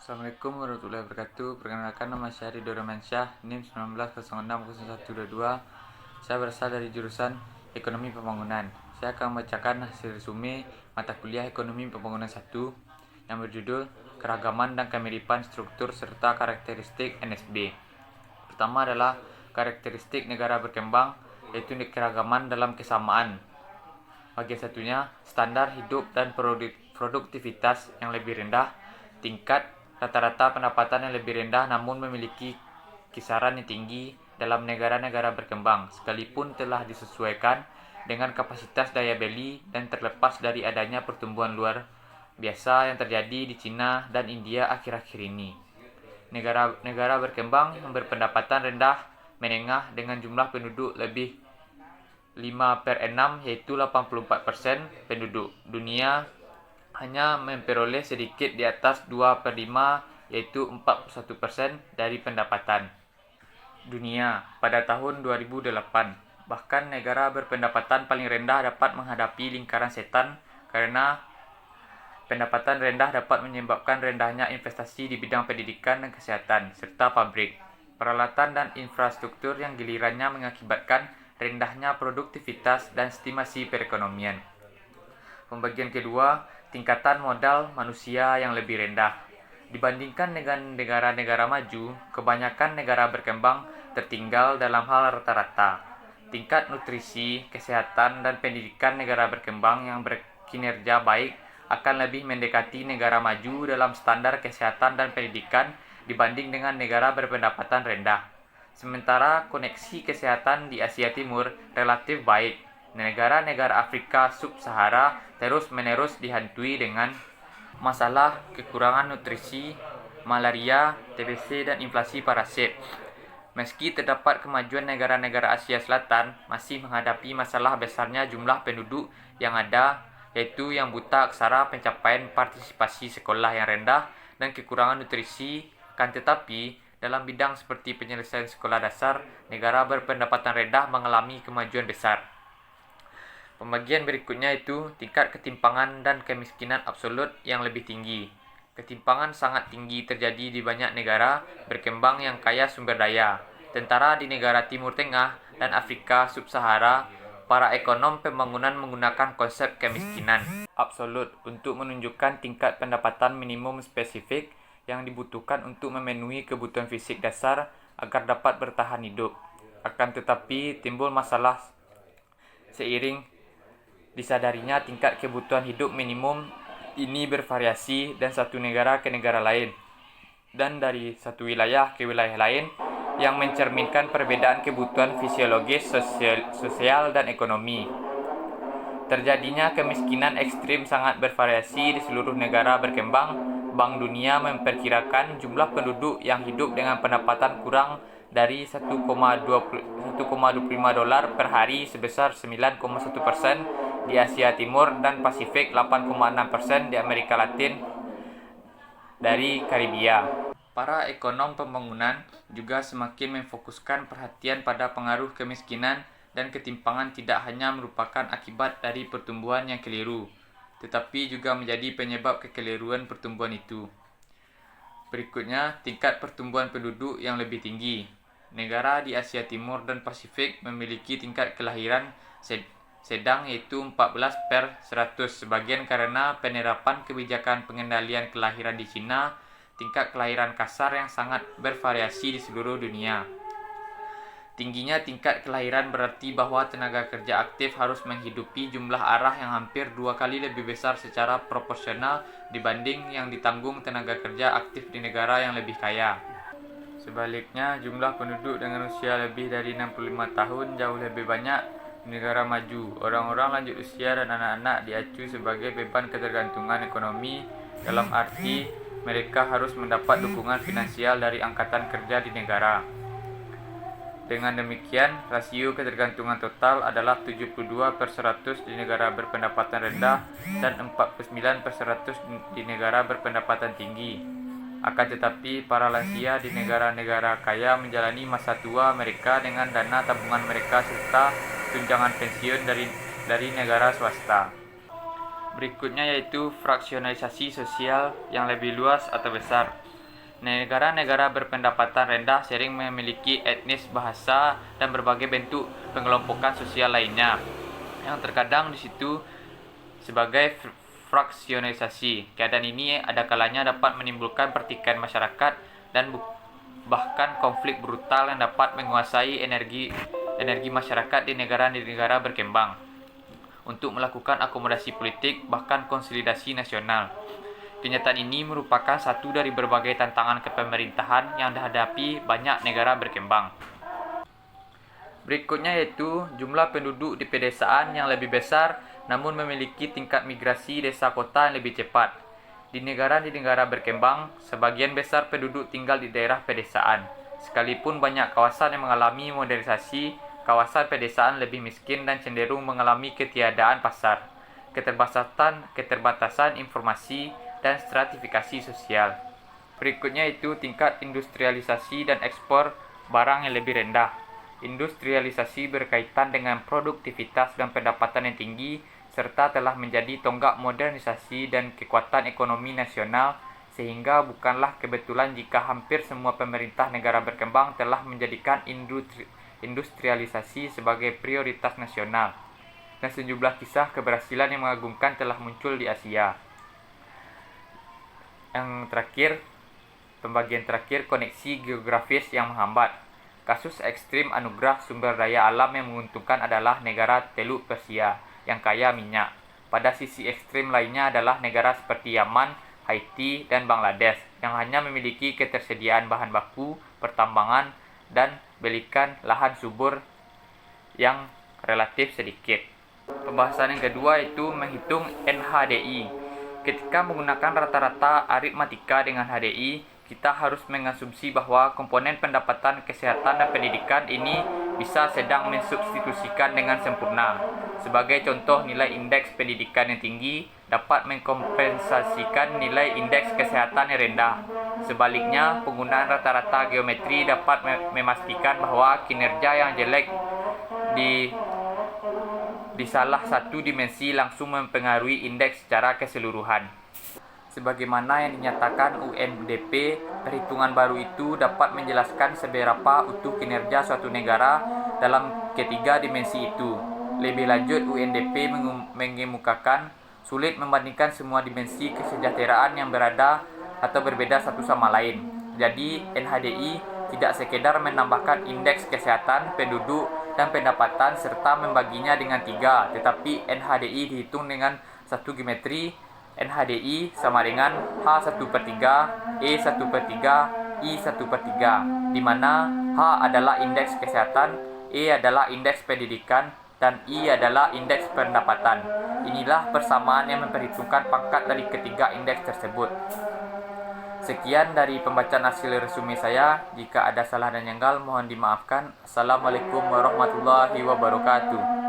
Assalamualaikum warahmatullahi wabarakatuh. Perkenalkan, nama saya Ridho Romansyah, NIM 19060122. Saya berasal dari jurusan Ekonomi Pembangunan. Saya akan membacakan hasil resume mata kuliah Ekonomi Pembangunan 1 yang berjudul Keragaman dan Kemiripan Struktur serta Karakteristik NSB. Pertama adalah karakteristik negara berkembang, yaitu keragaman dalam kesamaan. Bagian satunya, standar hidup dan produktivitas yang lebih rendah, tingkat rata-rata pendapatan yang lebih rendah namun memiliki kisaran yang tinggi dalam negara-negara berkembang, sekalipun telah disesuaikan dengan kapasitas daya beli dan terlepas dari adanya pertumbuhan luar biasa yang terjadi di Cina dan India akhir-akhir ini. Negara berkembang yang berpendapatan rendah menengah dengan jumlah penduduk lebih 5/6, yaitu 84% penduduk dunia, hanya memperoleh sedikit di atas 2/5, yaitu 41% dari pendapatan dunia pada tahun 2008. Bahkan negara berpendapatan paling rendah dapat menghadapi lingkaran setan karena pendapatan rendah dapat menyebabkan rendahnya investasi di bidang pendidikan dan kesehatan, serta pabrik, peralatan dan infrastruktur yang gilirannya mengakibatkan rendahnya produktivitas dan estimasi perekonomian. Pembagian kedua, tingkatan modal manusia yang lebih rendah. Dibandingkan dengan negara-negara maju, kebanyakan negara berkembang tertinggal dalam hal rata-rata. Tingkat nutrisi, kesehatan, dan pendidikan negara berkembang yang berkinerja baik akan lebih mendekati negara maju dalam standar kesehatan dan pendidikan dibanding dengan negara berpendapatan rendah. Sementara koneksi kesehatan di Asia Timur relatif baik. Negara-negara Afrika Sub-Sahara terus-menerus dihantui dengan masalah kekurangan nutrisi, malaria, TBC, dan inflasi parasit. Meski terdapat kemajuan, negara-negara Asia Selatan masih menghadapi masalah besarnya jumlah penduduk yang ada, yaitu yang buta aksara, pencapaian partisipasi sekolah yang rendah, dan kekurangan nutrisi. Kan tetapi, dalam bidang seperti penyelesaian sekolah dasar, negara berpendapatan rendah mengalami kemajuan besar. Pembagian berikutnya itu tingkat ketimpangan dan kemiskinan absolut yang lebih tinggi. Ketimpangan sangat tinggi terjadi di banyak negara berkembang yang kaya sumber daya. Tentara di negara Timur Tengah dan Afrika Sub-Sahara, para ekonom pembangunan menggunakan konsep kemiskinan absolut untuk menunjukkan tingkat pendapatan minimum spesifik yang dibutuhkan untuk memenuhi kebutuhan fisik dasar agar dapat bertahan hidup. Akan tetapi, timbul masalah seiring disadarinya tingkat kebutuhan hidup minimum ini bervariasi dan satu negara ke negara lain, dan dari satu wilayah ke wilayah lain, yang mencerminkan perbedaan kebutuhan fisiologis, sosial, dan ekonomi. Terjadinya kemiskinan ekstrim sangat bervariasi di seluruh negara berkembang. Bank Dunia memperkirakan jumlah penduduk yang hidup dengan pendapatan kurang dari 1,25 dolar per hari sebesar 9,1% di Asia Timur dan Pasifik, 8,6% di Amerika Latin dari Karibia. Para ekonom pembangunan juga semakin memfokuskan perhatian pada pengaruh kemiskinan dan ketimpangan tidak hanya merupakan akibat dari pertumbuhan yang keliru, tetapi juga menjadi penyebab kekeliruan pertumbuhan itu. Berikutnya, tingkat pertumbuhan penduduk yang lebih tinggi. Negara di Asia Timur dan Pasifik memiliki tingkat kelahiran sedang, yaitu 14/100, sebagian karena penerapan kebijakan pengendalian kelahiran di Cina. Tingkat kelahiran kasar yang sangat bervariasi di seluruh dunia. Tingginya tingkat kelahiran berarti bahwa tenaga kerja aktif harus menghidupi jumlah arah yang hampir 2 kali lebih besar secara proporsional dibanding yang ditanggung tenaga kerja aktif di negara yang lebih kaya. Sebaliknya, jumlah penduduk dengan usia lebih dari 65 tahun jauh lebih banyak di negara maju. Orang-orang lanjut usia dan anak-anak diacu sebagai beban ketergantungan ekonomi, dalam arti mereka harus mendapat dukungan finansial dari angkatan kerja di negara. Dengan demikian, rasio ketergantungan total adalah 72/100 di negara berpendapatan rendah dan 49/100 di negara berpendapatan tinggi. Akan tetapi, para lansia di negara-negara kaya menjalani masa tua mereka dengan dana tabungan mereka serta tunjangan pensiun dari negara swasta. Berikutnya yaitu fraksionalisasi sosial yang lebih luas atau besar. Negara-negara berpendapatan rendah sering memiliki etnis, bahasa, dan berbagai bentuk pengelompokan sosial lainnya, yang terkadang di situ sebagai fraksionalisasi. Keadaan ini ada kalanya dapat menimbulkan pertikaian masyarakat dan bahkan konflik brutal yang dapat menguasai energi masyarakat di negara berkembang untuk melakukan akomodasi politik bahkan konsolidasi nasional. Kenyataan ini merupakan satu dari berbagai tantangan kepemerintahan yang dihadapi banyak negara berkembang. Berikutnya yaitu jumlah penduduk di pedesaan yang lebih besar namun memiliki tingkat migrasi desa kota yang lebih cepat. Di negara berkembang, sebagian besar penduduk tinggal di daerah pedesaan. Sekalipun banyak kawasan yang mengalami modernisasi, kawasan pedesaan lebih miskin dan cenderung mengalami ketiadaan pasar, keterbatasan informasi, dan stratifikasi sosial. Berikutnya itu tingkat industrialisasi dan ekspor barang yang lebih rendah. Industrialisasi berkaitan dengan produktivitas dan pendapatan yang tinggi, serta telah menjadi tonggak modernisasi dan kekuatan ekonomi nasional, sehingga bukanlah kebetulan jika hampir semua pemerintah negara berkembang telah menjadikan industrialisasi sebagai prioritas nasional. Dan sejumlah kisah keberhasilan yang mengagumkan telah muncul di Asia. Yang terakhir, pembagian terakhir, koneksi geografis yang menghambat. Kasus ekstrim anugerah sumber daya alam yang menguntungkan adalah negara Teluk Persia yang kaya minyak. Pada sisi ekstrim lainnya adalah negara seperti Yaman, Haiti, dan Bangladesh yang hanya memiliki ketersediaan bahan baku, pertambangan, dan belikan lahan subur yang relatif sedikit. Pembahasan yang kedua itu menghitung NHDI. Ketika menggunakan rata-rata aritmatika dengan HDI, kita harus mengasumsi bahwa komponen pendapatan kesehatan dan pendidikan ini bisa sedang mensubstitusikan dengan sempurna. Sebagai contoh, nilai indeks pendidikan yang tinggi dapat mengkompensasikan nilai indeks kesehatan yang rendah. Sebaliknya, penggunaan rata-rata geometri dapat memastikan bahwa kinerja yang jelek di salah satu dimensi langsung mempengaruhi indeks secara keseluruhan. Sebagaimana yang dinyatakan UNDP, perhitungan baru itu dapat menjelaskan seberapa utuh kinerja suatu negara dalam ketiga dimensi itu. Lebih lanjut, UNDP mengemukakan sulit membandingkan semua dimensi kesejahteraan yang berada atau berbeda satu sama lain. Jadi, NHDI tidak sekedar menambahkan indeks kesehatan, penduduk, dan pendapatan serta membaginya dengan 3, tetapi NHDI dihitung dengan satu geometri. NHDI sama dengan H1/3, E1/3, I1/3, di mana H adalah indeks kesehatan, E adalah indeks pendidikan, dan I adalah indeks pendapatan. Inilah persamaan yang memperhitungkan pangkat dari ketiga indeks tersebut. Sekian dari pembacaan hasil resume saya. Jika ada salah dan janggal, mohon dimaafkan. Assalamualaikum warahmatullahi wabarakatuh.